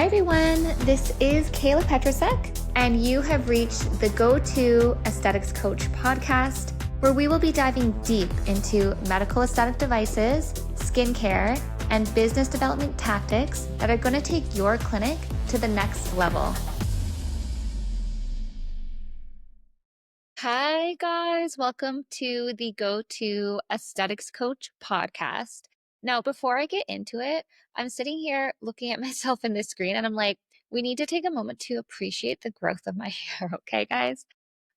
everyone, this is Kayla Petrasek, and you have reached the Go-To Aesthetics Coach podcast, where we will be diving deep into medical aesthetic devices, skincare, and business development tactics that are going to take your clinic to the next level. Hi, guys. Welcome to the Go-To Aesthetics Coach podcast. Now, before I get into it, I'm sitting here looking at myself in the screen and I'm like, we need to take a moment to appreciate the growth of my hair, okay, guys?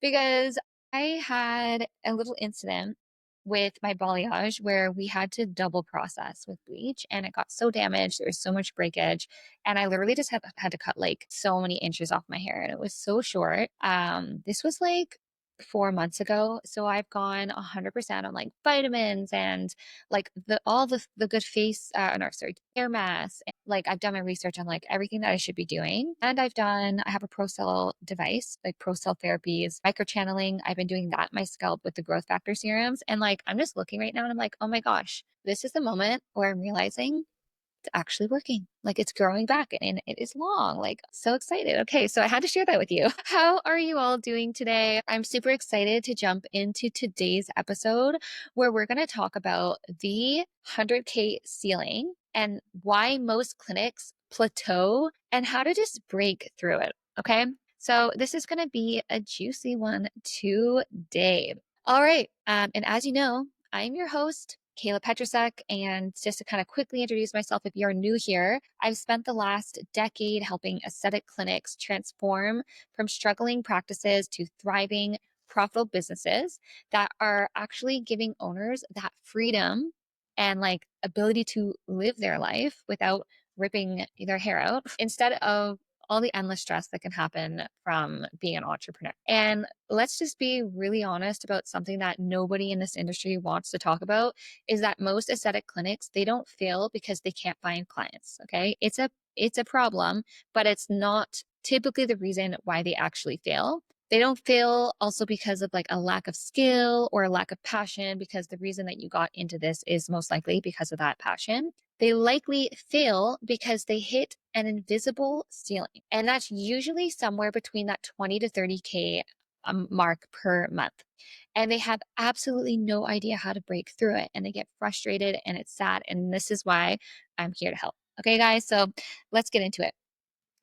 Because I had a little incident with my balayage where we had to double process with bleach and it got so damaged. There was so much breakage. And I literally just had to cut like so many inches off my hair and it was so short. This was like 4 months ago. So I've gone 100% on like vitamins and like all the good face, no, sorry, hair masks. Like I've done my research on like everything that I should be doing. And I have a ProCell device, like ProCell therapies, microchanneling. I've been doing that my scalp with the growth factor serums. And like I'm just looking right now and I'm like, oh my gosh, this is the moment where I'm realizing it's actually working. Like it's growing back and it is long. Like so excited. Okay, so I had to share that with you. How are you all doing today? I'm super excited to jump into today's episode where we're going to talk about the 100K ceiling and why most clinics plateau and how to just break through it. Okay, so this is going to be a juicy one today. All right, and as you know, I'm your host, Kayla Petrasek, and just to kind of quickly introduce myself, if you're new here, I've spent the last decade helping aesthetic clinics transform from struggling practices to thriving, profitable businesses that are actually giving owners that freedom and like ability to live their life without ripping their hair out instead of all the endless stress that can happen from being an entrepreneur. And let's just be really honest about something that nobody in this industry wants to talk about is that most aesthetic clinics, they don't fail because they can't find clients. Okay. It's a problem, but it's not typically the reason why they actually fail. They don't fail also because of like a lack of skill or a lack of passion, because the reason that you got into this is most likely because of that passion. They likely fail because they hit an invisible ceiling. And that's usually somewhere between that 20 to 30K mark per month. And they have absolutely no idea how to break through it. And they get frustrated and it's sad. And this is why I'm here to help. Okay, guys. So let's get into it.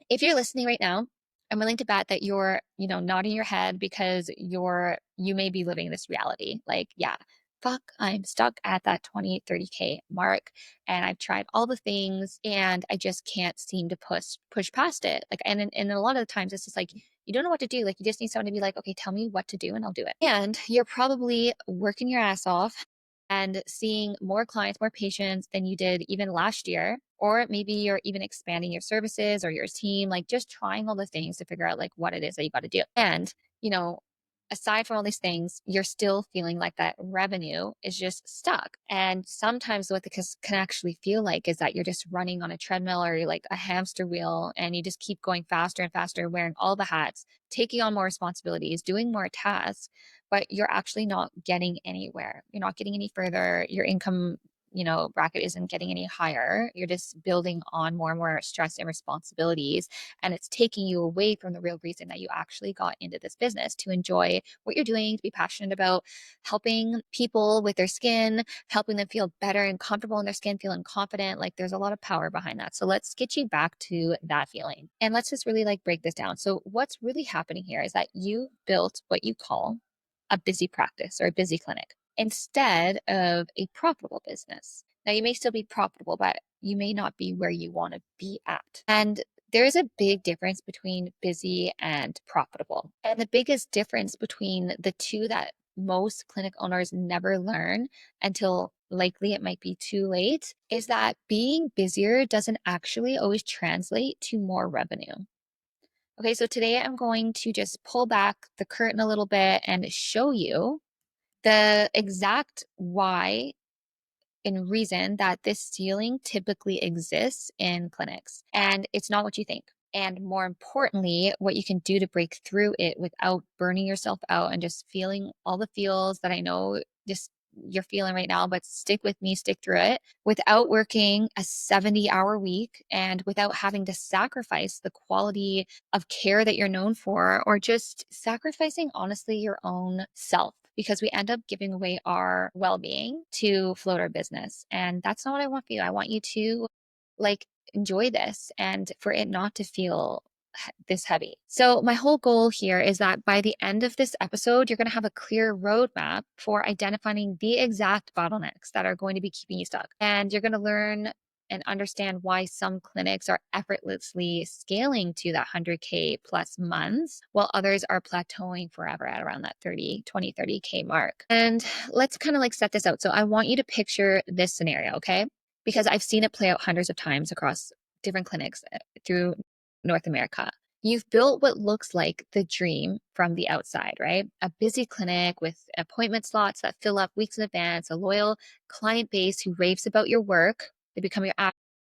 If you're listening right now, I'm willing to bet that you're, nodding your head because you may be living this reality. Like, yeah, fuck, I'm stuck at that 20, 30K mark and I've tried all the things and I just can't seem to push past it. Like, and a lot of the times it's just like, you don't know what to do. Like you just need someone to be like, okay, tell me what to do and I'll do it. And you're probably working your ass off and seeing more clients, more patients than you did even last year. Or maybe you're even expanding your services or your team, like just trying all the things to figure out like what it is that you got to do. And, aside from all these things, you're still feeling like that revenue is just stuck. And sometimes what this can actually feel like is that you're just running on a treadmill or you're like a hamster wheel and you just keep going faster and faster, wearing all the hats, taking on more responsibilities, doing more tasks, but you're actually not getting anywhere. You're not getting any further. Your income bracket isn't getting any higher. You're just building on more and more stress and responsibilities. And it's taking you away from the real reason that you actually got into this business, to enjoy what you're doing, to be passionate about helping people with their skin, helping them feel better and comfortable in their skin, feeling confident. Like there's a lot of power behind that. So let's get you back to that feeling. And let's just really like break this down. So what's really happening here is that you built what you call a busy practice or a busy clinic instead of a profitable business. Now, you may still be profitable, but you may not be where you want to be at. And there is a big difference between busy and profitable. And the biggest difference between the two that most clinic owners never learn until likely it might be too late is that being busier doesn't actually always translate to more revenue. Okay, so today I'm going to just pull back the curtain a little bit and show you the exact why and reason that this ceiling typically exists in clinics. And it's not what you think. And more importantly, what you can do to break through it without burning yourself out and just feeling all the feels that I know just you're feeling right now, but stick with me, stick through it. Without working a 70-hour week and without having to sacrifice the quality of care that you're known for, or just sacrificing, honestly, your own self, because we end up giving away our well being to float our business. And that's not what I want for you. I want you to like enjoy this and for it not to feel this heavy. So, my whole goal here is that by the end of this episode, you're going to have a clear roadmap for identifying the exact bottlenecks that are going to be keeping you stuck. And you're going to learn and understand why some clinics are effortlessly scaling to that 100K plus months, while others are plateauing forever at around that 30K mark. And let's kind of like set this out. So, I want you to picture this scenario, okay? Because I've seen it play out hundreds of times across different clinics through North America. You've built what looks like the dream from the outside, right? A busy clinic with appointment slots that fill up weeks in advance, a loyal client base who raves about your work. They become your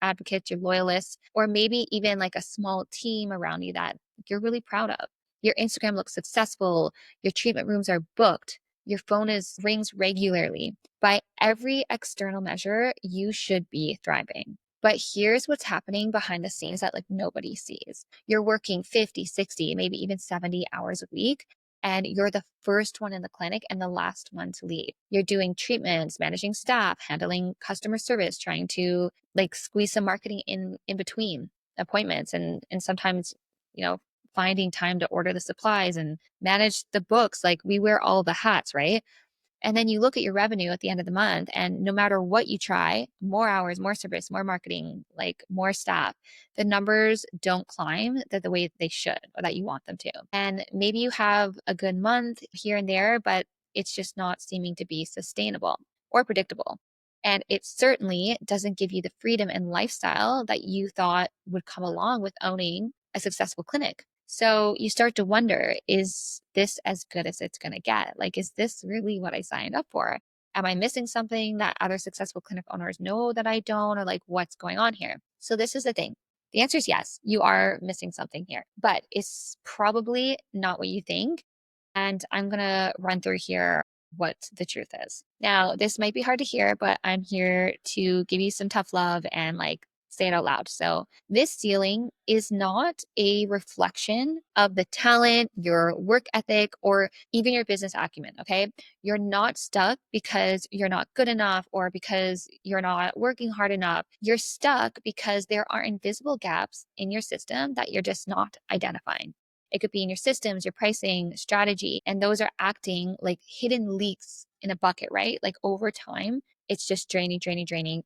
advocates, your loyalists, or maybe even like a small team around you that you're really proud of. Your Instagram looks successful, your treatment rooms are booked, your phone is rings regularly. By every external measure, you should be thriving. But here's what's happening behind the scenes that like nobody sees. You're working 50, 60, maybe even 70 hours a week, and you're the first one in the clinic and the last one to leave. You're doing treatments, managing staff, handling customer service, trying to like squeeze some marketing in between appointments, and sometimes, you know, finding time to order the supplies and manage the books. Like we wear all the hats, right? And then you look at your revenue at the end of the month, and no matter what you try, more hours, more service, more marketing, like more staff, the numbers don't climb the way they should or that you want them to. And maybe you have a good month here and there, but it's just not seeming to be sustainable or predictable. And it certainly doesn't give you the freedom and lifestyle that you thought would come along with owning a successful clinic. So you start to wonder, is this as good as it's going to get? Like, is this really what I signed up for? Am I missing something that other successful clinic owners know that I don't? Or like, what's going on here? So this is the thing. The answer is yes, you are missing something here, but it's probably not what you think. And I'm going to run through here what the truth is. Now, this might be hard to hear, but I'm here to give you some tough love and like say it out loud. So, this ceiling is not a reflection of the talent, your work ethic, or even your business acumen. Okay. You're not stuck because you're not good enough or because you're not working hard enough. You're stuck because there are invisible gaps in your system that you're just not identifying. It could be in your systems, your pricing, strategy, and those are acting like hidden leaks in a bucket, right? Like over time, it's just draining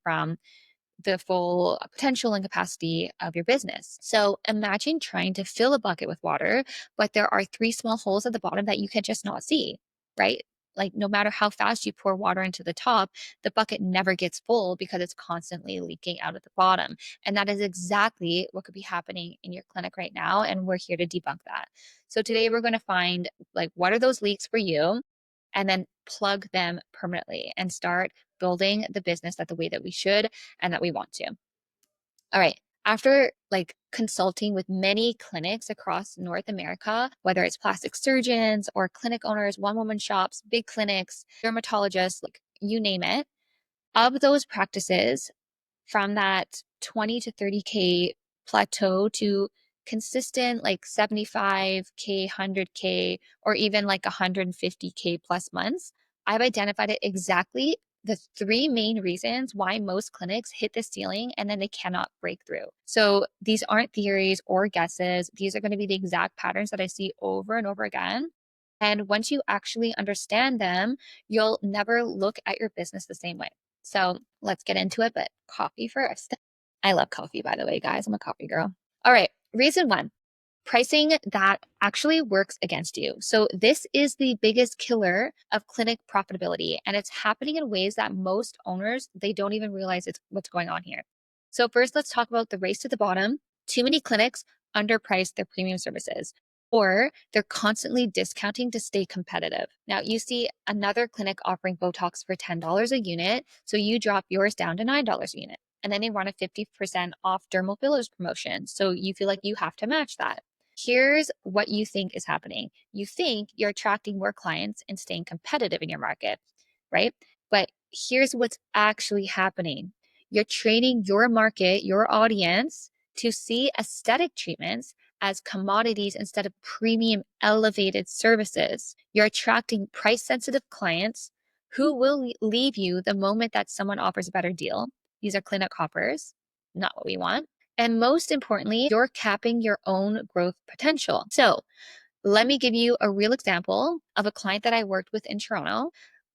from the full potential and capacity of your business. So imagine trying to fill a bucket with water, but there are three small holes at the bottom that you can just not see, right? Like no matter how fast you pour water into the top, the bucket never gets full because it's constantly leaking out at the bottom. And that is exactly what could be happening in your clinic right now. And we're here to debunk that. So today we're going to find like what are those leaks for you and then plug them permanently and start building the business that the way that we should and that we want to. All right. After like consulting with many clinics across North America, whether it's plastic surgeons or clinic owners, one woman shops, big clinics, dermatologists, like you name it, of those practices, from that 20 to 30K plateau to consistent like 75K, 100K, or even like 150K plus months, I've identified it exactly the three main reasons why most clinics hit the ceiling and then they cannot break through. So these aren't theories or guesses. These are going to be the exact patterns that I see over and over again. And once you actually understand them, you'll never look at your business the same way. So let's get into it, but coffee first. I love coffee, by the way, guys. I'm a coffee girl. All right. Reason one, pricing that actually works against you. So this is the biggest killer of clinic profitability, and it's happening in ways that most owners, they don't even realize it's what's going on here. So first, let's talk about the race to the bottom. Too many clinics underprice their premium services, or they're constantly discounting to stay competitive. Now, you see another clinic offering Botox for $10 a unit, so you drop yours down to $9 a unit. And then they run a 50% off dermal fillers promotion. So you feel like you have to match that. Here's what you think is happening. You think you're attracting more clients and staying competitive in your market, right? But here's what's actually happening. You're training your market, your audience to see aesthetic treatments as commodities instead of premium elevated services. You're attracting price sensitive clients who will leave you the moment that someone offers a better deal. These are clinic hoppers, not what we want. And most importantly, you're capping your own growth potential. So let me give you a real example of a client that I worked with in Toronto.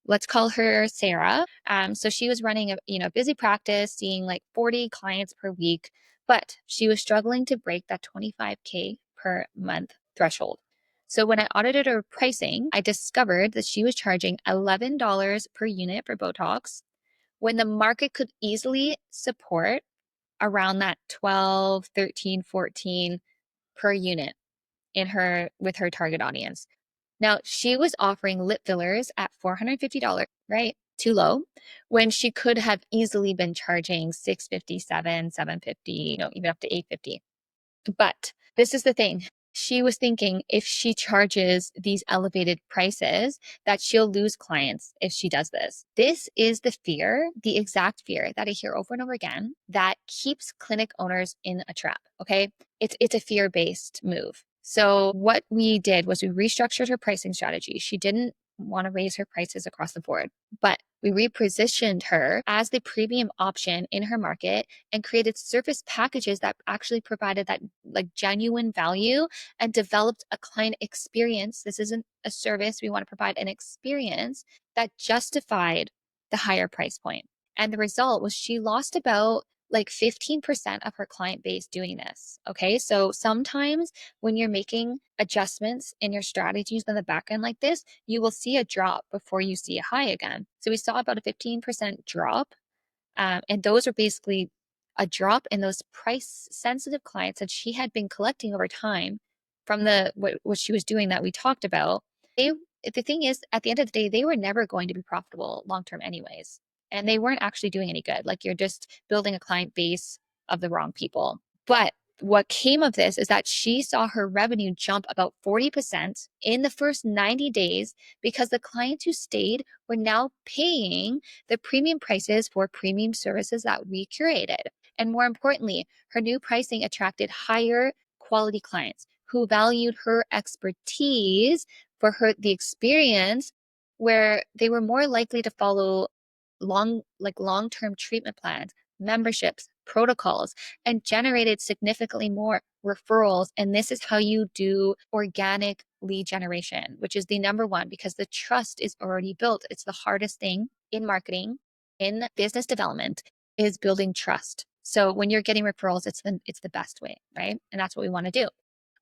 Let's call her Sarah. So she was running a busy practice, seeing like 40 clients per week, but she was struggling to break that 25K per month threshold. So when I audited her pricing, I discovered that she was charging $11 per unit for Botox when the market could easily support around that 12, 13, 14 per unit in her with her target audience. Now, she was offering lip fillers at $450, right? Too low, when she could have easily been charging 650, 750, even up to 850. But this is the thing. She was thinking if she charges these elevated prices, that she'll lose clients if she does this. This is the fear, the exact fear that I hear over and over again that keeps clinic owners in a trap. Okay. It's a fear-based move. So what we did was we restructured her pricing strategy. She didn't want to raise her prices across the board, but we repositioned her as the premium option in her market and created service packages that actually provided that like genuine value and developed a client experience. This isn't a service. We want to provide an experience that justified the higher price point. And the result was she lost about like 15% of her client base doing this. Okay. So sometimes when you're making adjustments in your strategies on the back end like this, you will see a drop before you see a high again. So we saw about a 15% drop. And those are basically a drop in those price sensitive clients that she had been collecting over time from what she was doing that we talked about. The thing is, at the end of the day, they were never going to be profitable long term anyways. And they weren't actually doing any good. Like you're just building a client base of the wrong people. But what came of this is that she saw her revenue jump about 40% in the first 90 days because the clients who stayed were now paying the premium prices for premium services that we curated. And more importantly, her new pricing attracted higher quality clients who valued her expertise for the experience, where they were more likely to follow long-term treatment plans, memberships, protocols, and generated significantly more referrals. And this is how you do organic lead generation, which is the number one because the trust is already built. It's the hardest thing in marketing, in business development, is building trust. So when you're getting referrals, it's the best way, right? And that's what we want to do.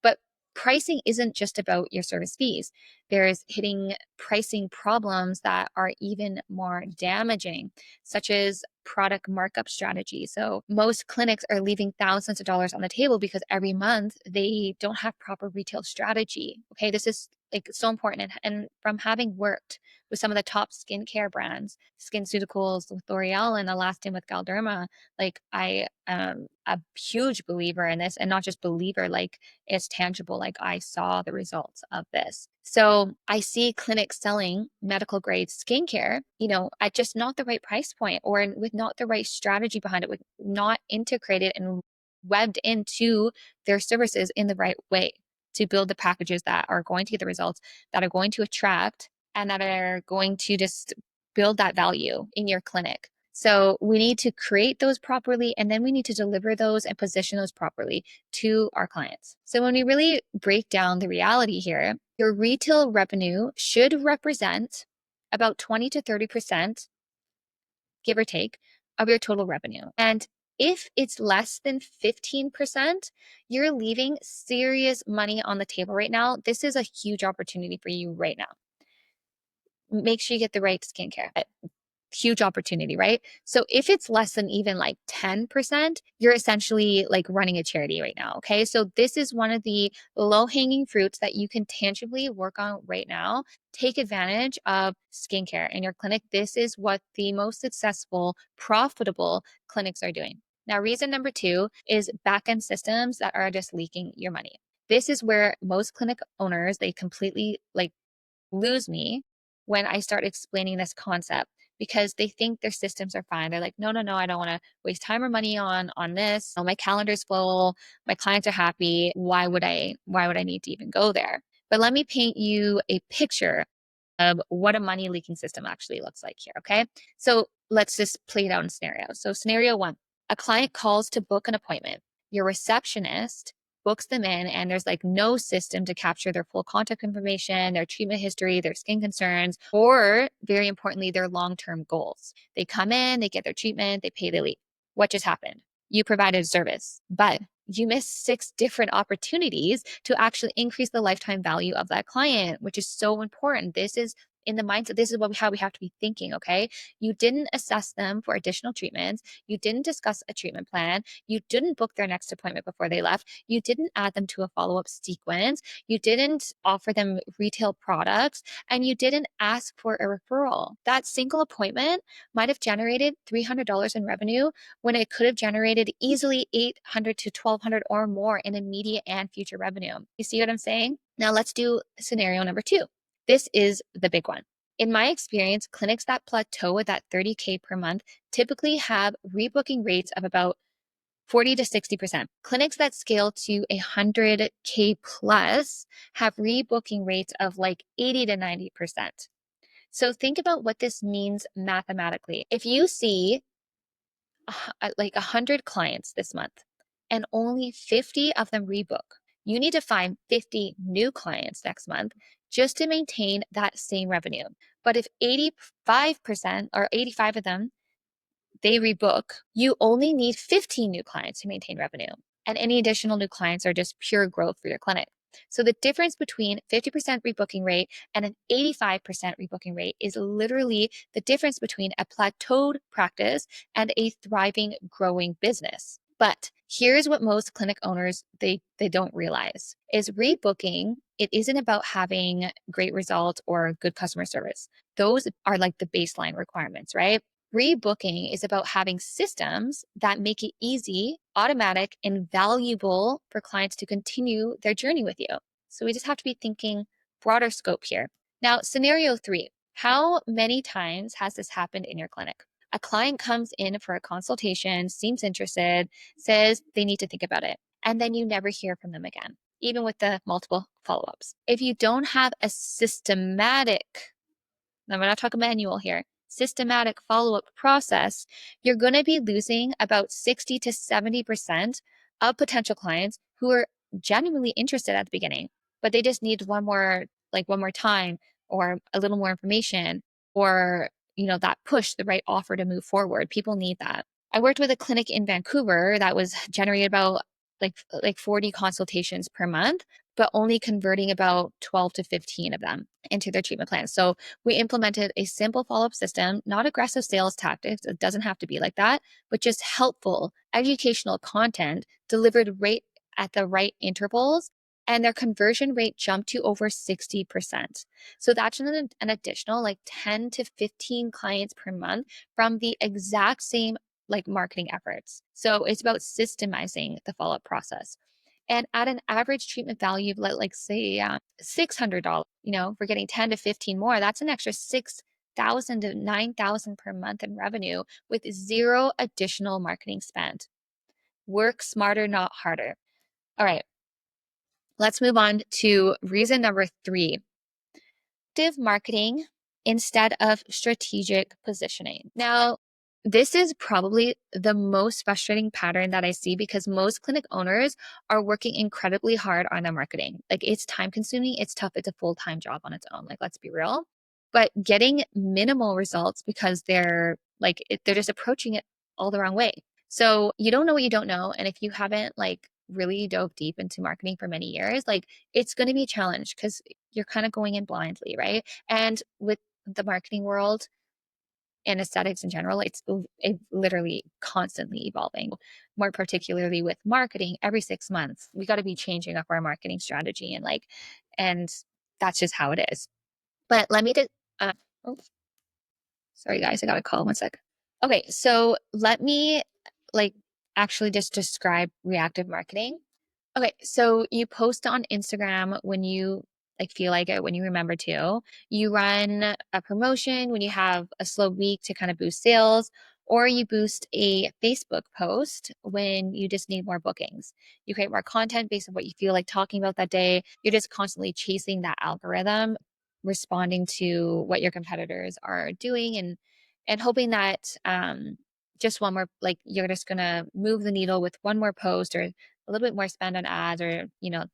But pricing isn't just about your service fees. There's hitting pricing problems that are even more damaging, such as product markup strategy. So most clinics are leaving thousands of dollars on the table because every month they don't have proper retail strategy. Okay, this is like so important. And from having worked with some of the top skincare brands, SkinCeuticals with L'Oreal and Alastin with Galderma, like I am a huge believer in this, and not just believer, like it's tangible. Like I saw the results of this. So I see clinics selling medical grade skincare, at just not the right price point or with not the right strategy behind it, with not integrated and webbed into their services in the right way to build the packages that are going to get the results, that are going to attract, and that are going to just build that value in your clinic. So we need to create those properly, and then we need to deliver those and position those properly to our clients. So when we really break down the reality here, your retail revenue should represent about 20 to 30%, give or take, of your total revenue. And if it's less than 15%, you're leaving serious money on the table right now. This is a huge opportunity for you right now. Make sure you get the right skincare. Huge opportunity, right? So if it's less than even like 10%, you're essentially like running a charity right now. Okay. So this is one of the low hanging fruits that you can tangibly work on right now. Take advantage of skincare in your clinic. This is what the most successful, profitable clinics are doing. Now, reason number two is backend systems that are just leaking your money. This is where most clinic owners, they completely like lose me when I start explaining this concept. because they think their systems are fine. They're like, no, no, no, I don't want to waste time or money on this. Oh, my calendar's full, my clients are happy. Why would I need to even go there? But let me paint you a picture of what a money leaking system actually looks like here. Okay. So let's just play it out in scenarios. So, scenario one, a client calls to book an appointment. Your receptionist books them in, and there's like no system to capture their full contact information, their treatment history, their skin concerns, or very importantly, their long term goals. They come in, they get their treatment, they pay, they leave. What just happened? You provided a service, but you missed six different opportunities to actually increase the lifetime value of that client, which is so important. This is in the mindset. This is how we have to be thinking. Okay. You didn't assess them for additional treatments. You didn't discuss a treatment plan. You didn't book their next appointment before they left. You didn't add them to a follow-up sequence. You didn't offer them retail products, and you didn't ask for a referral. That single appointment might have generated $300 in revenue when it could have generated easily 800 to 1200 or more in immediate and future revenue. You see what I'm saying? Now let's do scenario number two. This is the big one. In my experience, clinics that plateau at that 30K per month typically have rebooking rates of about 40 to 60%. Clinics that scale to 100K plus have rebooking rates of like 80 to 90%. So think about what this means mathematically. If you see like 100 clients this month and only 50 of them rebook, you need to find 50 new clients next month just to maintain that same revenue. But if 85% or 85 of them they rebook, you only need 15 new clients to maintain revenue. And any additional new clients are just pure growth for your clinic. So the difference between 50% rebooking rate and an 85% rebooking rate is literally the difference between a plateaued practice and a thriving, growing business. But here's what most clinic owners they don't realize is rebooking, it isn't about having great results or good customer service. Those are like the baseline requirements, right? Rebooking is about having systems that make it easy, automatic, and valuable for clients to continue their journey with you. So we just have to be thinking broader scope here. Now, scenario three, how many times has this happened in your clinic? A client comes in for a consultation, seems interested, says they need to think about it, and then you never hear from them again, even with the multiple follow-ups. If you don't have a systematic, I'm not talking manual here, systematic follow-up process, you're going to be losing about 60 to 70% of potential clients who are genuinely interested at the beginning, but they just need one more time or a little more information or that push, the right offer to move forward. People need that. I worked with a clinic in Vancouver that was generating about like 40 consultations per month, but only converting about 12 to 15 of them into their treatment plan. So we implemented a simple follow-up system, not aggressive sales tactics. It doesn't have to be like that, but just helpful educational content delivered right at the right intervals. And their conversion rate jumped to over 60%. So that's an additional like 10 to 15 clients per month from the exact same like marketing efforts. So it's about systemizing the follow-up process. And at an average treatment value of like say $600, if we're getting 10 to 15 more, that's an extra 6,000 to 9,000 per month in revenue with zero additional marketing spend. Work smarter, not harder. All right, let's move on to reason number three. Active marketing instead of strategic positioning. Now, this is probably the most frustrating pattern that I see because most clinic owners are working incredibly hard on their marketing. Like it's time consuming, it's tough, it's a full-time job on its own. Like let's be real. But getting minimal results because they're just approaching it all the wrong way. So you don't know what you don't know. And if you haven't like really dove deep into marketing for many years, like it's going to be a challenge because you're kind of going in blindly, right? And with the marketing world and aesthetics in general, it's literally constantly evolving. More particularly with marketing, every 6 months, we got to be changing up our marketing strategy and that's just how it is. But let me just, oh, sorry guys, I got a call. One sec. Okay, so let me like actually just describe reactive marketing. Okay, so you post on Instagram when you like feel like it when you remember to. You run a promotion when you have a slow week to kind of boost sales, or you boost a Facebook post when you just need more bookings. You create more content based on what you feel like talking about that day. You're just constantly chasing that algorithm, responding to what your competitors are doing, and hoping that just one more, like you're just gonna move the needle with one more post or a little bit more spend on ads, or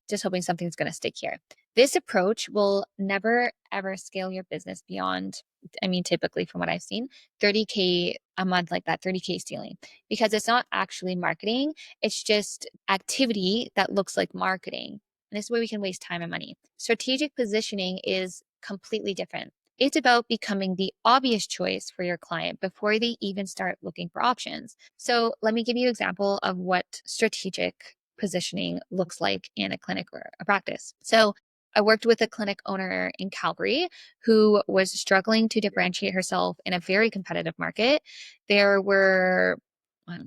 just hoping something's going to stick here. This approach will never ever scale your business beyond, I mean, typically from what I've seen, 30K a month, like that 30K ceiling, because it's not actually marketing. It's just activity that looks like marketing. And this is where we can waste time and money. Strategic positioning is completely different. It's about becoming the obvious choice for your client before they even start looking for options. So let me give you an example of what strategic positioning looks like in a clinic or a practice. So I worked with a clinic owner in Calgary who was struggling to differentiate herself in a very competitive market. There were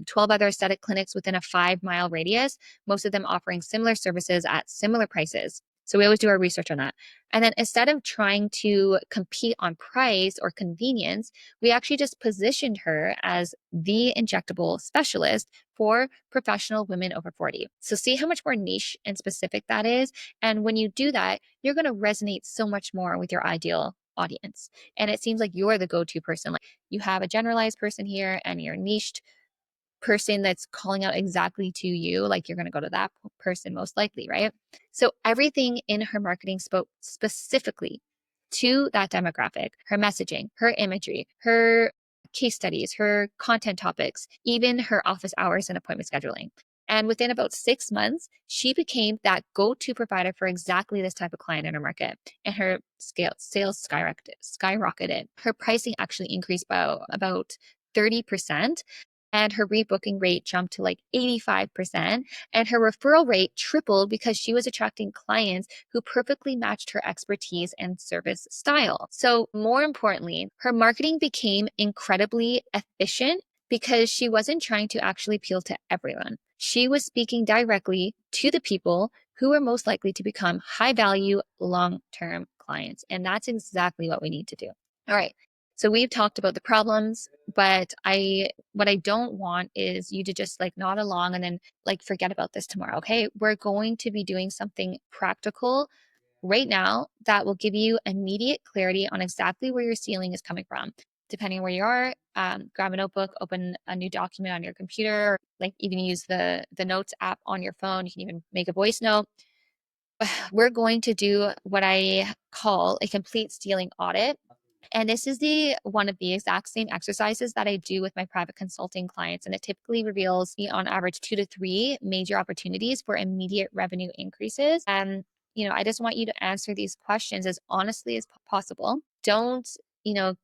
12 other aesthetic clinics within a 5-mile radius, most of them offering similar services at similar prices. So we always do our research on that. And then instead of trying to compete on price or convenience, we actually just positioned her as the injectable specialist for professional women over 40. So see how much more niche and specific that is. And when you do that, you're going to resonate so much more with your ideal audience. And it seems like you're the go-to person. Like you have a generalized person here and you're niched person that's calling out exactly to you, like you're going to go to that person most likely, right? So everything in her marketing spoke specifically to that demographic, her messaging, her imagery, her case studies, her content topics, even her office hours and appointment scheduling. And within about 6 months, she became that go-to provider for exactly this type of client in her market. And her sales skyrocketed. Her pricing actually increased by about 30%, and her rebooking rate jumped to like 85%, and her referral rate tripled because she was attracting clients who perfectly matched her expertise and service style. So more importantly, her marketing became incredibly efficient because she wasn't trying to actually appeal to everyone. She was speaking directly to the people who were most likely to become high value long-term clients. And that's exactly what we need to do. All right. So we've talked about the problems, but what I don't want is you to just like nod along and then like forget about this tomorrow. Okay. We're going to be doing something practical right now that will give you immediate clarity on exactly where your ceiling is coming from. Depending on where you are, grab a notebook, open a new document on your computer, or like even use the notes app on your phone. You can even make a voice note. We're going to do what I call a complete ceiling audit. And this is the one of the exact same exercises that I do with my private consulting clients. And it typically reveals on average 2 to 3 major opportunities for immediate revenue increases. And, I just want you to answer these questions as honestly as possible. Don't,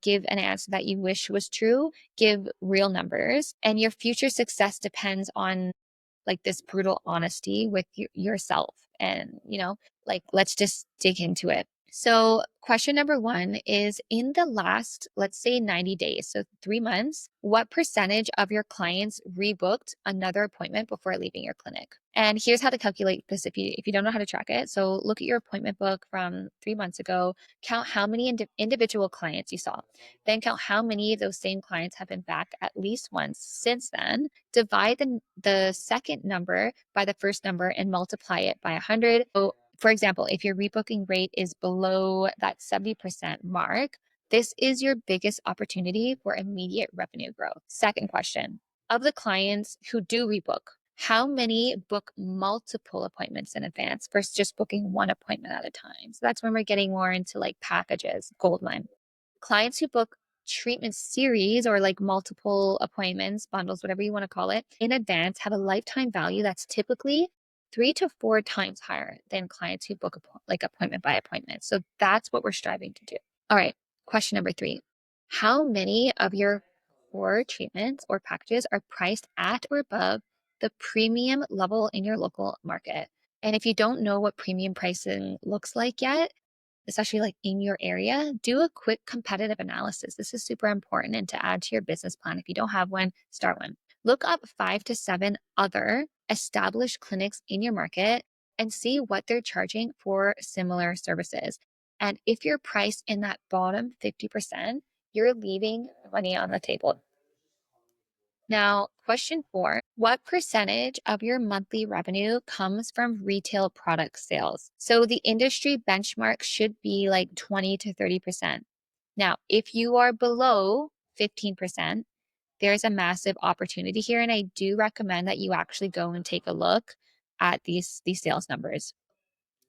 give an answer that you wish was true. Give real numbers. And your future success depends on like this brutal honesty with yourself. And, like, let's just dig into it. So, question number one is, in the last, let's say 90 days, so 3 months, what percentage of your clients rebooked another appointment before leaving your clinic? And here's how to calculate this if you don't know how to track it. So, look at your appointment book from 3 months ago, count how many individual clients you saw, then count how many of those same clients have been back at least once since then. Divide the second number by the first number and multiply it by 100. So, for example, if your rebooking rate is below that 70% mark, this is your biggest opportunity for immediate revenue growth. Second question, of the clients who do rebook, how many book multiple appointments in advance versus just booking one appointment at a time? So that's when we're getting more into like packages, goldmine. Clients who book treatment series or like multiple appointments, bundles, whatever you want to call it, in advance have a lifetime value that's typically 3 to 4 times higher than clients who book like appointment by appointment. So that's what we're striving to do. All right. Question number 3. How many of your core treatments or packages are priced at or above the premium level in your local market? And if you don't know what premium pricing looks like yet, especially like in your area, do a quick competitive analysis. This is super important and to add to your business plan. If you don't have one, start one. Look up 5 to 7 other established clinics in your market and see what they're charging for similar services. And if you're priced in that bottom 50%, you're leaving money on the table. Now, question 4, what percentage of your monthly revenue comes from retail product sales? So the industry benchmark should be like 20 to 30%. Now, if you are below 15%, there's a massive opportunity here. And I do recommend that you actually go and take a look at these sales numbers.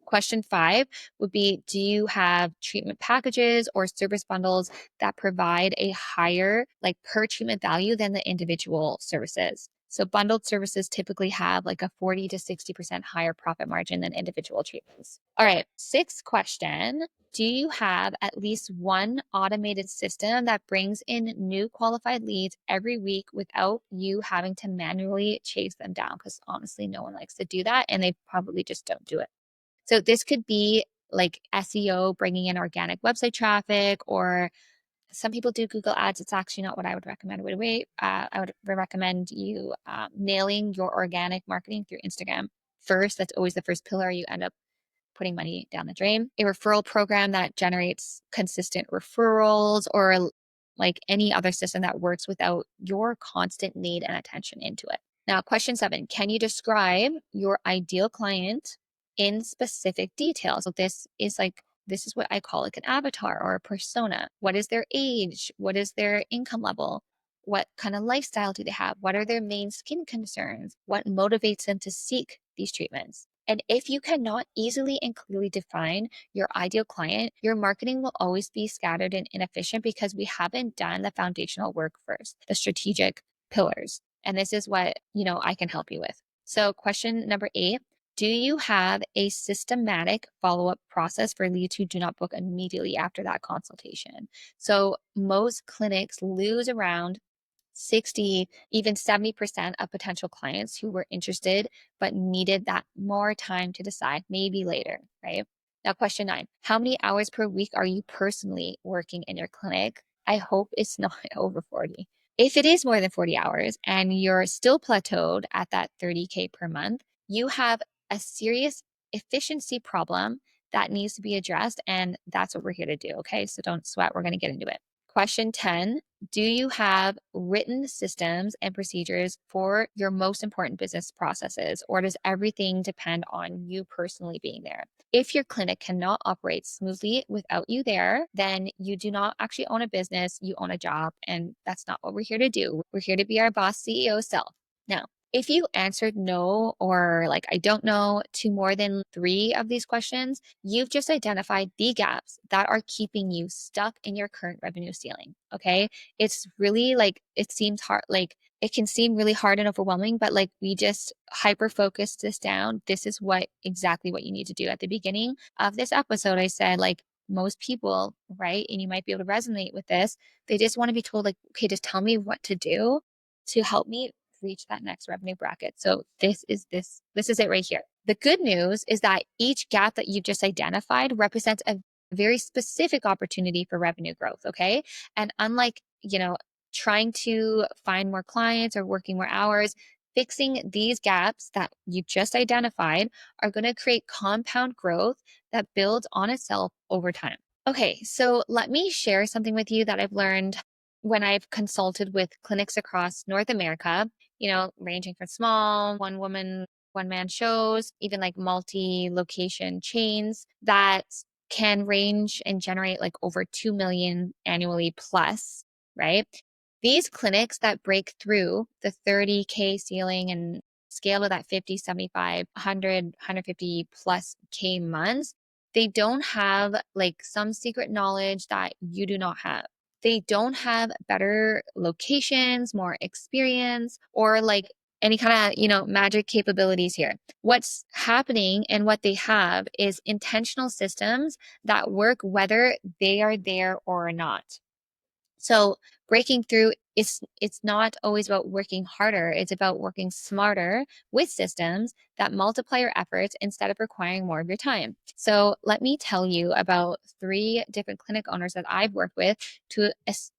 Question 5 would be, do you have treatment packages or service bundles that provide a higher like per treatment value than the individual services? So bundled services typically have like a 40 to 60% higher profit margin than individual treatments. All right, sixth question. Do you have at least one automated system that brings in new qualified leads every week without you having to manually chase them down? Because honestly, no one likes to do that and they probably just don't do it. So this could be like SEO, bringing in organic website traffic, or some people do Google Ads. It's actually not what I would recommend. I would recommend you nailing your organic marketing through Instagram first. That's always the first pillar. You end up putting money down the drain. A referral program that generates consistent referrals, or like any other system that works without your constant need and attention into it. Now, question 7, can you describe your ideal client in specific details? So this is what I call like an avatar or a persona. What is their age? What is their income level? What kind of lifestyle do they have? What are their main skin concerns? What motivates them to seek these treatments? And if you cannot easily and clearly define your ideal client, your marketing will always be scattered and inefficient because we haven't done the foundational work first, the strategic pillars. And this is what, I can help you with. So question number 8, do you have a systematic follow-up process for leads who do not book immediately after that consultation? So most clinics lose around 60, even 70% of potential clients who were interested but needed that more time to decide, maybe later, right? Now, question 9, how many hours per week are you personally working in your clinic? I hope it's not over 40. If it is more than 40 hours and you're still plateaued at that 30K per month, you have a serious efficiency problem that needs to be addressed. And that's what we're here to do. Okay. So don't sweat. We're going to get into it. Question 10, do you have written systems and procedures for your most important business processes, or does everything depend on you personally being there? If your clinic cannot operate smoothly without you there, then you do not actually own a business, you own a job, and that's not what we're here to do. We're here to be our boss CEO self. Now, if you answered no or like I don't know to more than 3 of these questions, you've just identified the gaps that are keeping you stuck in your current revenue ceiling. Okay. It's really like, it seems hard, like it can seem really hard and overwhelming, but like we just hyper focused this down. This is exactly what you need to do. At the beginning of this episode, I said, like, most people, right? And you might be able to resonate with this. They just want to be told, like, okay, just tell me what to do to help me reach that next revenue bracket. So this is it right here. The good news is that each gap that you've just identified represents a very specific opportunity for revenue growth. Okay. And unlike, trying to find more clients or working more hours, fixing these gaps that you just identified are going to create compound growth that builds on itself over time. Okay, so let me share something with you that I've learned when I've consulted with clinics across North America, ranging from small one woman, one man shows, even like multi location chains that can range and generate like over 2 million annually plus, right? These clinics that break through the 30K ceiling and scale to that 50, 75, 100, 150 plus K months, they don't have like some secret knowledge that you do not have. They don't have better locations, more experience, or like any kind of, magic capabilities here. What's happening and what they have is intentional systems that work whether they are there or not. So breaking through is it's not always about working harder. It's about working smarter with systems that multiply your efforts instead of requiring more of your time. So let me tell you about three different clinic owners that I've worked with to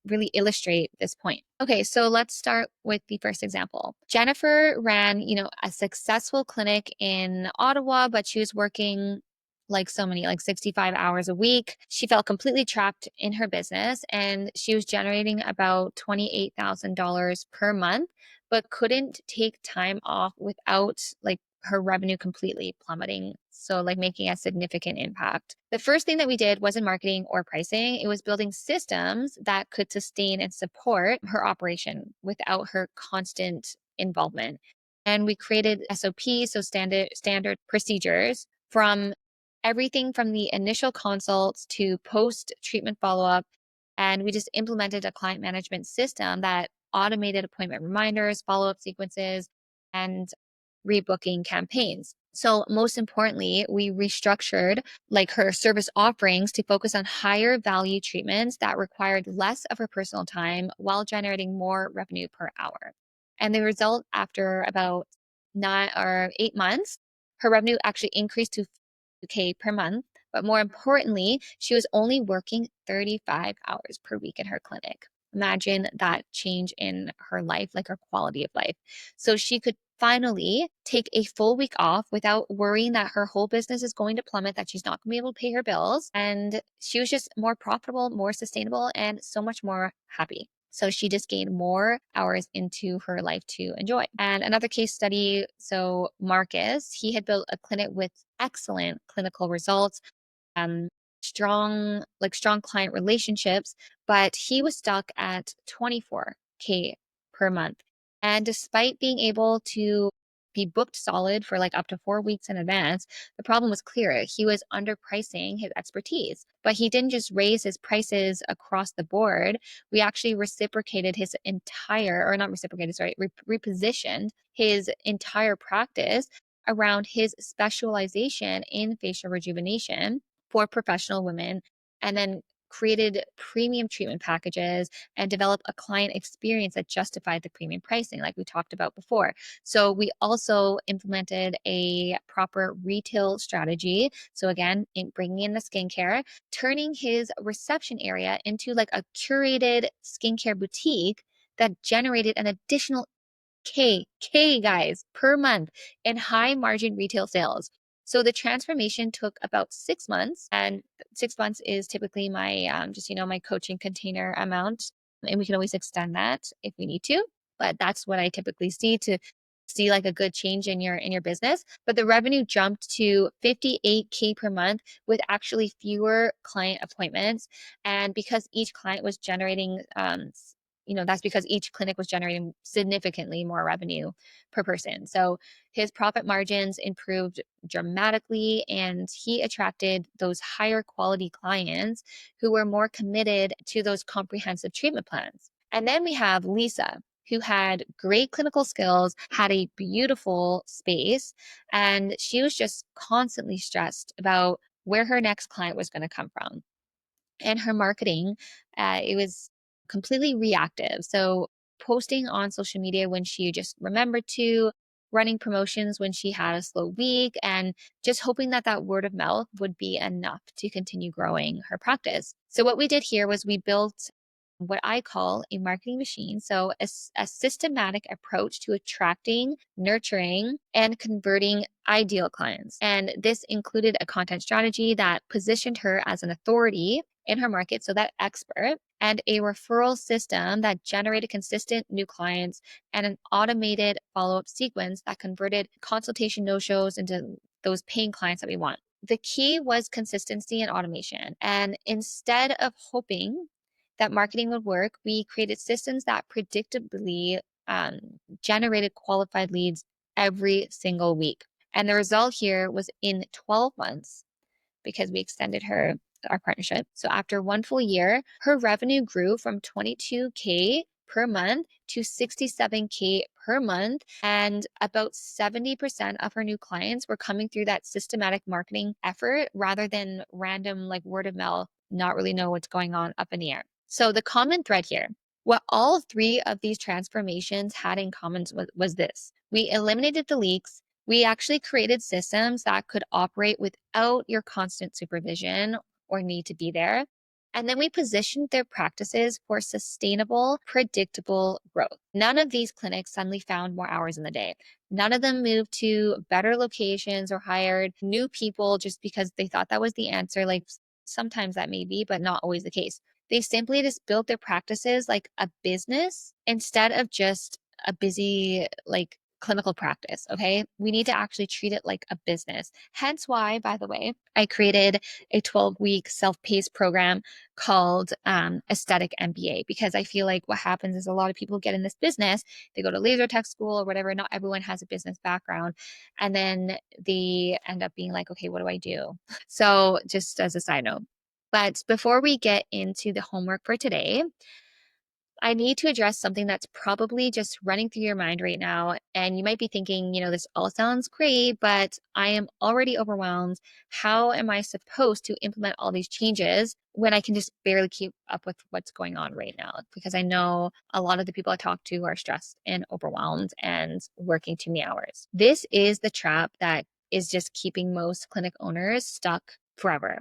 really illustrate this point. Okay, so let's start with the first example. Jennifer ran, a successful clinic in Ottawa, but she was working like so many, like 65 hours a week. She felt completely trapped in her business and she was generating about $28,000 per month, but couldn't take time off without like her revenue completely plummeting. So, like making a significant impact. The first thing that we did wasn't marketing or pricing, it was building systems that could sustain and support her operation without her constant involvement. And we created SOPs, so standard procedures from everything from the initial consults to post treatment follow up. And we just implemented a client management system that automated appointment reminders, follow up sequences, and rebooking campaigns. So, most importantly, we restructured like her service offerings to focus on higher value treatments that required less of her personal time while generating more revenue per hour. And the result after about 9 or 8 months, her revenue actually increased to 2K per month. But more importantly, she was only working 35 hours per week in her clinic. Imagine that change in her life, like her quality of life. So she could finally take a full week off without worrying that her whole business is going to plummet, that she's not going to be able to pay her bills. And she was just more profitable, more sustainable, and so much more happy. So she just gained more hours into her life to enjoy. And another case study, so Marcus, he had built a clinic with excellent clinical results, um, strong client relationships, but he was stuck at 24K per month. And despite being able to be booked solid for like up to 4 weeks in advance, the problem was clear. He was underpricing his expertise, but he didn't just raise his prices across the board. We actually reciprocated his entire, or not reciprocated, sorry, repositioned his entire practice around his specialization in facial rejuvenation for professional women, and then created premium treatment packages and developed a client experience that justified the premium pricing, like we talked about before. So we also implemented a proper retail strategy. So again, bringing in the skincare, turning his reception area into like a curated skincare boutique that generated an additional K guys per month in high margin retail sales. So the transformation took about 6 months, and 6 months is typically my just my coaching container amount, and we can always extend that if we need to. But that's what I typically see to see like a good change in your business. But the revenue jumped to 58K per month with actually fewer client appointments, and because each client was generating that's because each clinic was generating significantly more revenue per person. So his profit margins improved dramatically and he attracted those higher quality clients who were more committed to those comprehensive treatment plans. And then we have Lisa, who had great clinical skills, had a beautiful space, and she was just constantly stressed about where her next client was going to come from. And her marketing, it was completely reactive. So posting on social media when she just remembered to, running promotions when she had a slow week, and just hoping that that word of mouth would be enough to continue growing her practice. So what we did here was we built what I call a marketing machine. So a systematic approach to attracting, nurturing, and converting ideal clients. And this included a content strategy that positioned her as an authority in her market, so that expert, and a referral system that generated consistent new clients, and an automated follow up sequence that converted consultation no shows into those paying clients that we want. The key was consistency and automation. And instead of hoping that marketing would work, we created systems that predictably um, generated qualified leads every single week. And the result here was in 12 months, because we extended our partnership. So after one full year, her revenue grew from 22K per month to 67K per month. And about 70% of her new clients were coming through that systematic marketing effort rather than random like word of mouth, not really know what's going on up in the air. So the common thread here, what all three of these transformations had in common was this. We eliminated the leaks. We actually created systems that could operate without your constant supervision or need to be there. And then we positioned their practices for sustainable, predictable growth. None of these clinics suddenly found more hours in the day. None of them moved to better locations or hired new people just because they thought that was the answer. Like sometimes that may be, but not always the case. They simply just built their practices like a business instead of just a busy, like clinical practice. Okay. We need to actually treat it like a business. Hence why, by the way, I created a 12-week self-paced program called Aesthetic MBA, because I feel like what happens is a lot of people get in this business, they go to laser tech school or whatever. Not everyone has a business background. And then they end up being like, okay, what do I do? So, just as a side note. But before we get into the homework for today, I need to address something that's probably just running through your mind right now. And you might be thinking, this all sounds great, but I am already overwhelmed. How am I supposed to implement all these changes when I can just barely keep up with what's going on right now? Because I know a lot of the people I talk to are stressed and overwhelmed and working too many hours. This is the trap that is just keeping most clinic owners stuck forever.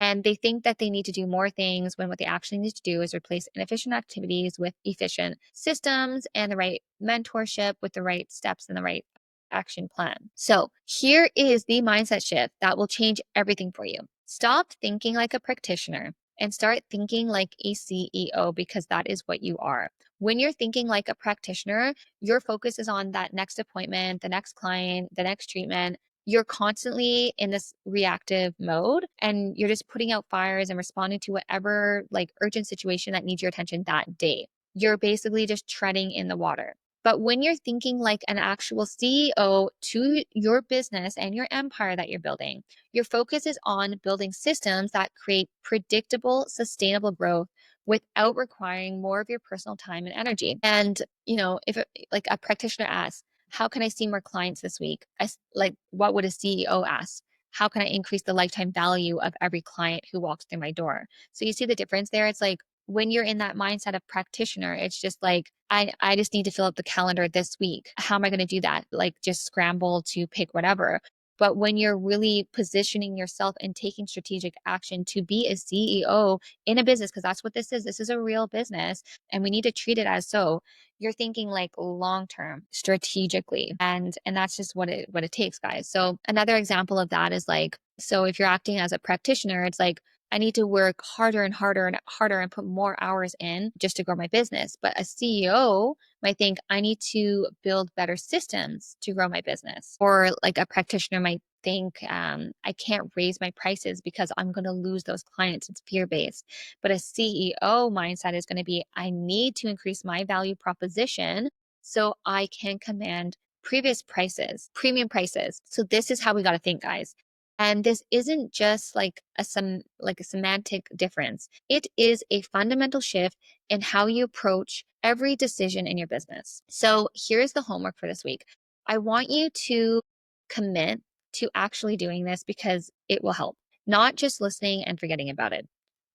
And they think that they need to do more things when what they actually need to do is replace inefficient activities with efficient systems and the right mentorship with the right steps and the right action plan. So here is the mindset shift that will change everything for you. Stop thinking like a practitioner and start thinking like a CEO, because that is what you are. When you're thinking like a practitioner, your focus is on that next appointment, the next client, the next treatment. You're constantly in this reactive mode and you're just putting out fires and responding to whatever like urgent situation that needs your attention that day. You're basically just treading in the water. But when you're thinking like an actual CEO to your business and your empire that you're building, your focus is on building systems that create predictable, sustainable growth without requiring more of your personal time and energy. And, if like a practitioner asks, how can I see more clients this week? Like, what would a CEO ask? How can I increase the lifetime value of every client who walks through my door? So you see the difference there? It's like when you're in that mindset of practitioner, it's just like, I just need to fill up the calendar this week. How am I going to do that? Like just scramble to pick whatever. But when you're really positioning yourself and taking strategic action to be a CEO in a business, because that's what this is a real business and we need to treat it as so. You're thinking like long term strategically, and that's just what it takes, guys. So another example of that is like, so if you're acting as a practitioner, it's like I need to work harder and harder and harder and put more hours in just to grow my business. But a CEO might think I need to build better systems to grow my business. Or like a practitioner might think I can't raise my prices because I'm going to lose those clients. It's fear based. But a CEO mindset is going to be I need to increase my value proposition so I can command premium prices. So this is how we got to think, guys. And this isn't just like a semantic difference. It is a fundamental shift in how you approach every decision in your business. So here's the homework for this week. I want you to commit to actually doing this because it will help, not just listening and forgetting about it.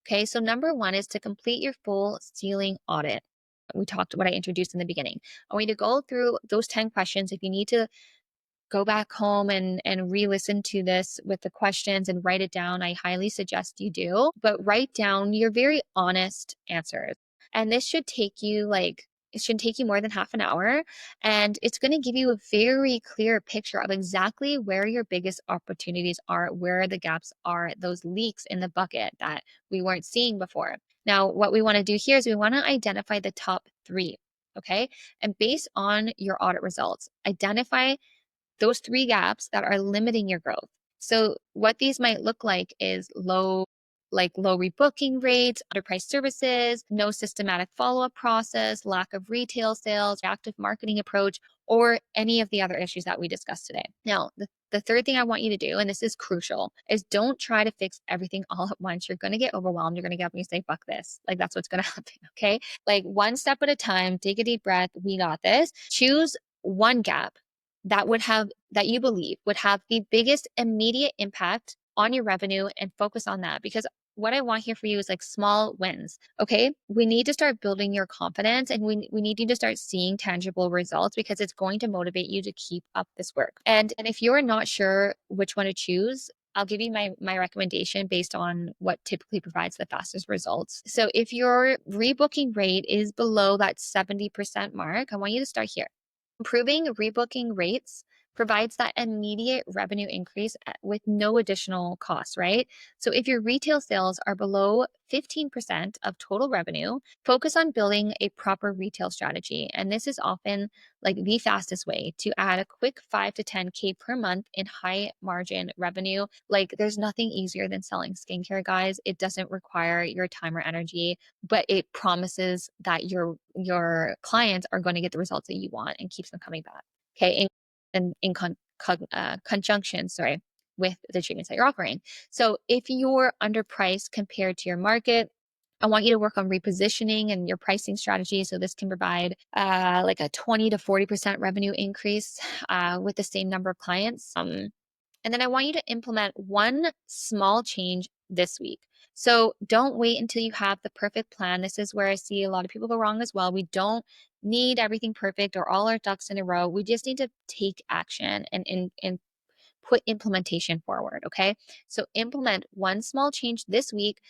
Okay, so number one is to complete your full ceiling audit. We talked what I introduced in the beginning. I want you to go through those 10 questions. If you need to go back home and re-listen to this with the questions and write it down, I highly suggest you do. But write down your very honest answers. And this should take you it shouldn't take you more than half an hour. And it's going to give you a very clear picture of exactly where your biggest opportunities are, where the gaps are, those leaks in the bucket that we weren't seeing before. Now, what we want to do here is we want to identify the top three. Okay. And based on your audit results, identify those three gaps that are limiting your growth. So what these might look like is low rebooking rates, underpriced services, no systematic follow-up process, lack of retail sales, active marketing approach, or any of the other issues that we discussed today. Now, the third thing I want you to do, and this is crucial, is don't try to fix everything all at once. You're going to get overwhelmed. You're going to get up and you say, fuck this. Like that's what's going to happen. Okay. Like one step at a time, take a deep breath. We got this. Choose one gap that you believe would have the biggest immediate impact on your revenue and focus on that, because what I want here for you is like small wins. Okay. We need to start building your confidence, and we need you to start seeing tangible results because it's going to motivate you to keep up this work. And if you're not sure which one to choose, I'll give you my recommendation based on what typically provides the fastest results. So if your rebooking rate is below that 70% mark, I want you to start here. Improving rebooking rates provides that immediate revenue increase with no additional costs, right? So if your retail sales are below 15% of total revenue, focus on building a proper retail strategy. And this is often like the fastest way to add a quick 5 to 10K per month in high margin revenue. Like there's nothing easier than selling skincare, guys. It doesn't require your time or energy, but it promises that your clients are going to get the results that you want and keeps them coming back. Okay, in conjunction, sorry, with the treatments that you're offering. So if you're underpriced compared to your market, I want you to work on repositioning and your pricing strategy. So this can provide like a 20 to 40% revenue increase with the same number of clients. And then I want you to implement one small change this week. So don't wait until you have the perfect plan. This is where I see a lot of people go wrong as well. We don't need everything perfect or all our ducks in a row. We just need to take action and put implementation forward. Okay. So implement one small change this week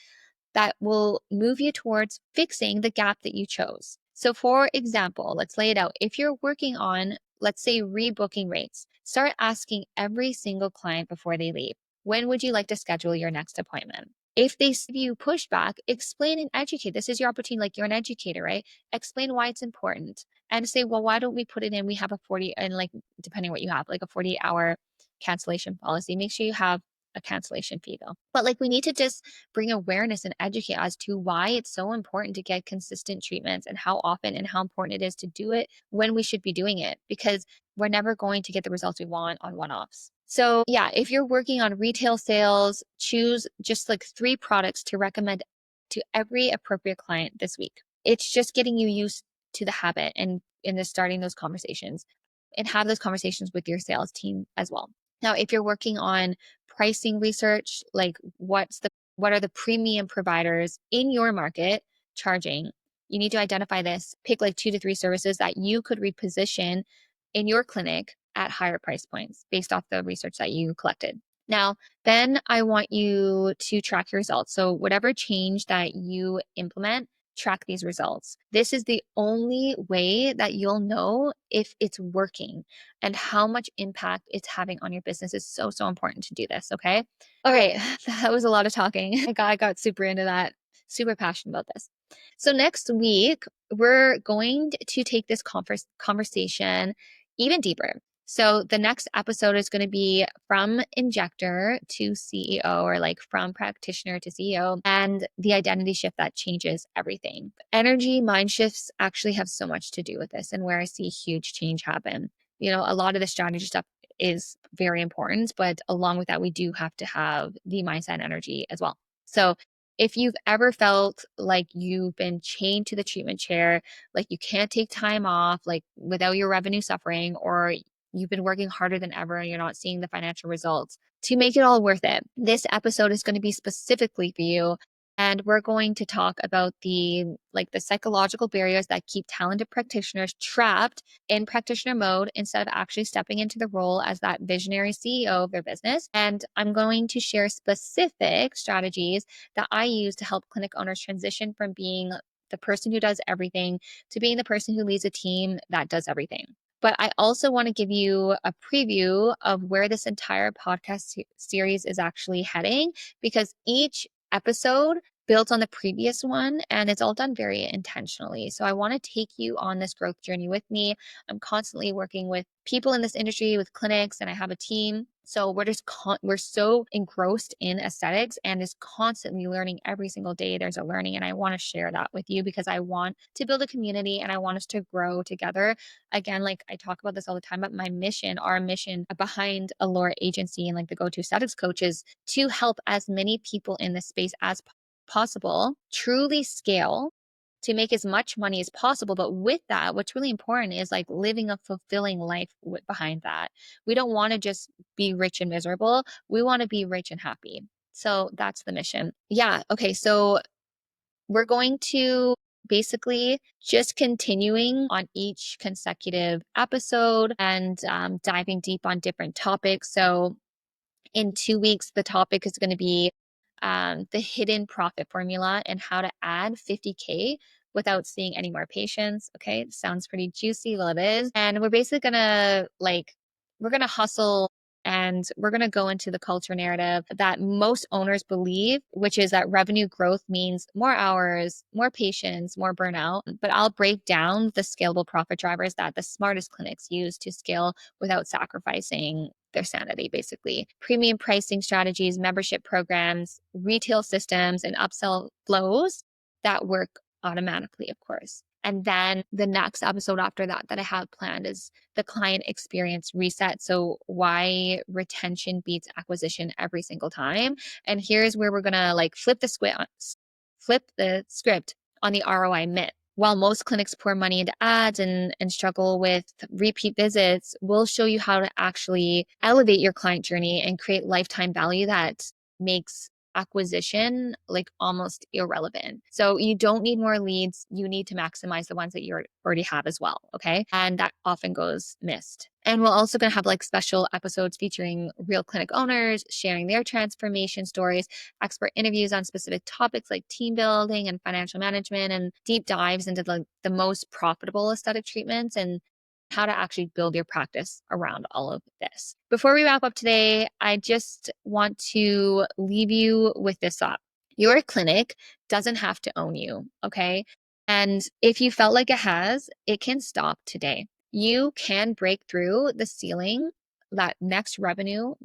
that will move you towards fixing the gap that you chose. So, for example, let's lay it out. If you're working on, let's say, rebooking rates, start asking every single client before they leave, when would you like to schedule your next appointment? If they give you pushback, explain and educate. This is your opportunity, like you're an educator, right? Explain why it's important and say, well, why don't we put it in? We have a 40, and like, depending what you have, like a 40-hour cancellation policy. Make sure you have a cancellation fee though. But like we need to just bring awareness and educate as to why it's so important to get consistent treatments and how often and how important it is to do it when we should be doing it, because we're never going to get the results we want on one-offs. So yeah, if you're working on retail sales, choose just like 3 products to recommend to every appropriate client this week. It's just getting you used to the habit and just starting those conversations, and have those conversations with your sales team as well. Now, if you're working on pricing research, like what are the premium providers in your market charging? You need to identify this, pick like 2 to 3 services that you could reposition in your clinic at higher price points based off the research that you collected. Now, then I want you to track your results. So, whatever change that you implement, track these results. This is the only way that you'll know if it's working and how much impact it's having on your business. Is so, so important to do this. Okay. All right. That was a lot of talking. I got super into that, super passionate about this. So next week, we're going to take this conversation even deeper. So the next episode is going to be from injector to CEO, or like from practitioner to CEO, and the identity shift that changes everything. Energy mind shifts actually have so much to do with this, and where I see huge change happen. You know, a lot of the strategy stuff is very important, but along with that, we do have to have the mindset and energy as well. So if you've ever felt like you've been chained to the treatment chair, like you can't take time off, like without your revenue suffering, or you've been working harder than ever and you're not seeing the financial results, to make it all worth it, this episode is going to be specifically for you. And we're going to talk about the psychological barriers that keep talented practitioners trapped in practitioner mode instead of actually stepping into the role as that visionary CEO of their business. And I'm going to share specific strategies that I use to help clinic owners transition from being the person who does everything to being the person who leads a team that does everything. But I also want to give you a preview of where this entire podcast series is actually heading, because each episode builds on the previous one and it's all done very intentionally. So I want to take you on this growth journey with me. I'm constantly working with people in this industry, with clinics, and I have a team. So we're so engrossed in aesthetics and is constantly learning every single day. There's a learning, and I want to share that with you because I want to build a community and I want us to grow together. Again, like I talk about this all the time, but our mission behind Allure Agency and like the go-to aesthetics coach is to help as many people in this space as possible truly scale to make as much money as possible. But with that, what's really important is like living a fulfilling life behind that. We don't want to just be rich and miserable. We want to be rich and happy. So that's the mission. Yeah. Okay. So we're going to basically just continuing on each consecutive episode and diving deep on different topics. So in 2 weeks, the topic is going to be the hidden profit formula and how to add 50K without seeing any more patients. Okay, sounds pretty juicy. Well, it is. And we're basically going to we're going to hustle and we're going to go into the culture narrative that most owners believe, which is that revenue growth means more hours, more patients, more burnout. But I'll break down the scalable profit drivers that the smartest clinics use to scale without sacrificing their sanity, basically. Premium pricing strategies, membership programs, retail systems, and upsell flows that work automatically, of course. And then the next episode after that I have planned is the client experience reset. So why retention beats acquisition every single time. And here's where we're gonna flip the script on the ROI myth. While most clinics pour money into ads and struggle with repeat visits, we'll show you how to actually elevate your client journey and create lifetime value that makes acquisition like almost irrelevant. So you don't need more leads. You need to maximize the ones that you already have as well. Okay. And that often goes missed. And we're also going to have like special episodes featuring real clinic owners sharing their transformation stories, expert interviews on specific topics like team building and financial management, and deep dives into the most profitable aesthetic treatments and how to actually build your practice around all of this. Before we wrap up today, I just want to leave you with this thought. Your clinic doesn't have to own you, okay? And if you felt like it has, it can stop today. You can break through the ceiling, that next revenue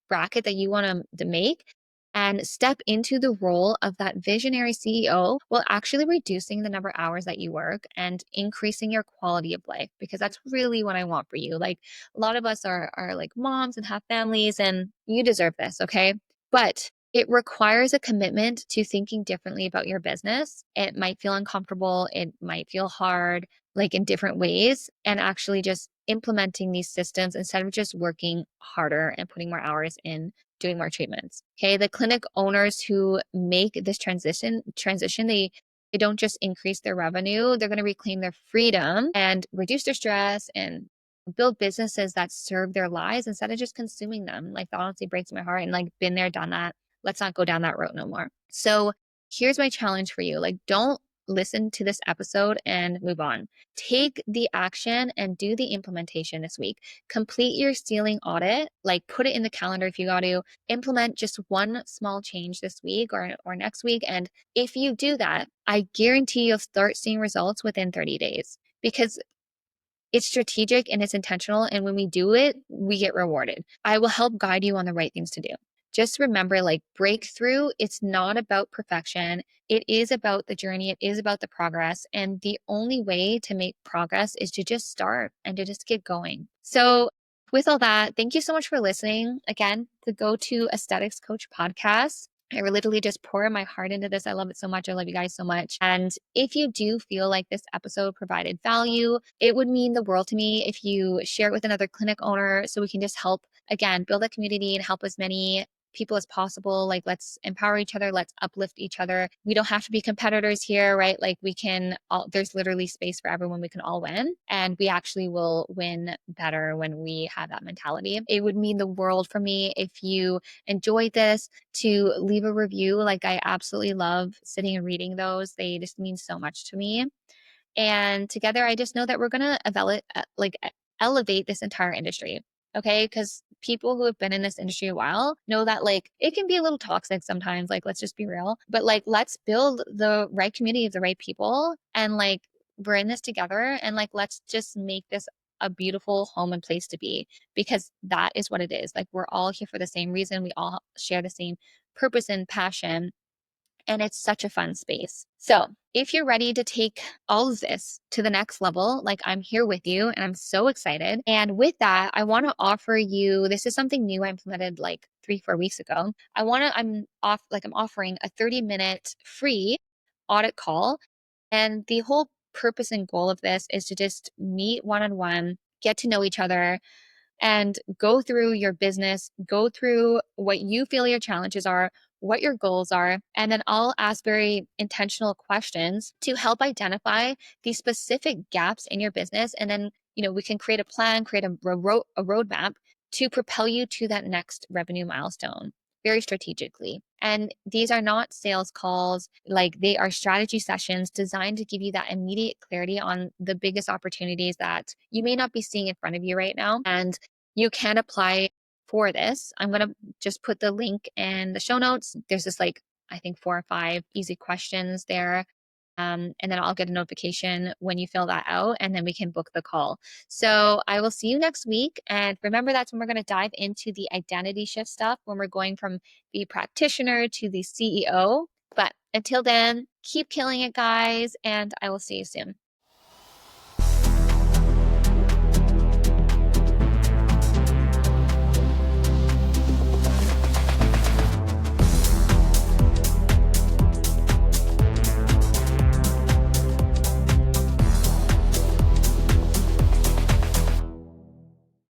bracket that you want to make, and step into the role of that visionary CEO while actually reducing the number of hours that you work and increasing your quality of life, because that's really what I want for you. Like a lot of us are like moms and have families, and you deserve this, okay? But it requires a commitment to thinking differently about your business. It might feel uncomfortable, it might feel hard, like in different ways, and actually just implementing these systems instead of just working harder and putting more hours in doing more treatments. Okay. The clinic owners who make this transition, they don't just increase their revenue, they're going to reclaim their freedom and reduce their stress and build businesses that serve their lives instead of just consuming them. Like that honestly breaks my heart, and like been there, done that. Let's not go down that road no more. So here's my challenge for you. Like, don't listen to this episode and move on. Take the action and do the implementation this week. Complete your ceiling audit, like put it in the calendar if you got to. Implement just one small change this week or next week. And if you do that, I guarantee you'll start seeing results within 30 days, because it's strategic and it's intentional. And when we do it, we get rewarded. I will help guide you on the right things to do. Just remember, like, breakthrough, it's not about perfection. It is about the journey. It is about the progress. And the only way to make progress is to just start and to just get going. So with all that, thank you so much for listening. Again, the Go To Aesthetics Coach podcast. I literally just pour my heart into this. I love it so much. I love you guys so much. And if you do feel like this episode provided value, it would mean the world to me if you share it with another clinic owner so we can just help, again, build a community and help as many people as possible. Like, let's empower each other, let's uplift each other. We don't have to be competitors here, right? Like, we can all, there's literally space for everyone. We can all win, and we actually will win better when we have that mentality. It would mean the world for me if you enjoyed this to leave a review. Like, I absolutely love sitting and reading those. They just mean so much to me. And together, I just know that we're going to elevate this entire industry. Okay. Because people who have been in this industry a while know that like it can be a little toxic sometimes. Like, let's just be real. But like, let's build the right community of the right people. And like, we're in this together. And like, let's just make this a beautiful home and place to be, because that is what it is. Like, we're all here for the same reason. We all share the same purpose and passion, and it's such a fun space. So if you're ready to take all of this to the next level, like, I'm here with you and I'm so excited. And with that, I want to offer you, this is something new I implemented like 3-4 weeks ago. I'm offering a 30-minute free audit call. And the whole purpose and goal of this is to just meet one-on-one, get to know each other, and go through your business, go through what you feel your challenges are, what your goals are, and then I'll ask very intentional questions to help identify these specific gaps in your business. And then, we can create a plan, create a roadmap to propel you to that next revenue milestone very strategically. And these are not sales calls, like they are strategy sessions designed to give you that immediate clarity on the biggest opportunities that you may not be seeing in front of you right now. And you can apply for this. I'm going to just put the link in the show notes. There's this, like, I think 4 or 5 easy questions there. And then I'll get a notification when you fill that out, and then we can book the call. So I will see you next week. And remember, that's when we're going to dive into the identity shift stuff, when we're going from the practitioner to the CEO. But until then, keep killing it, guys, and I will see you soon.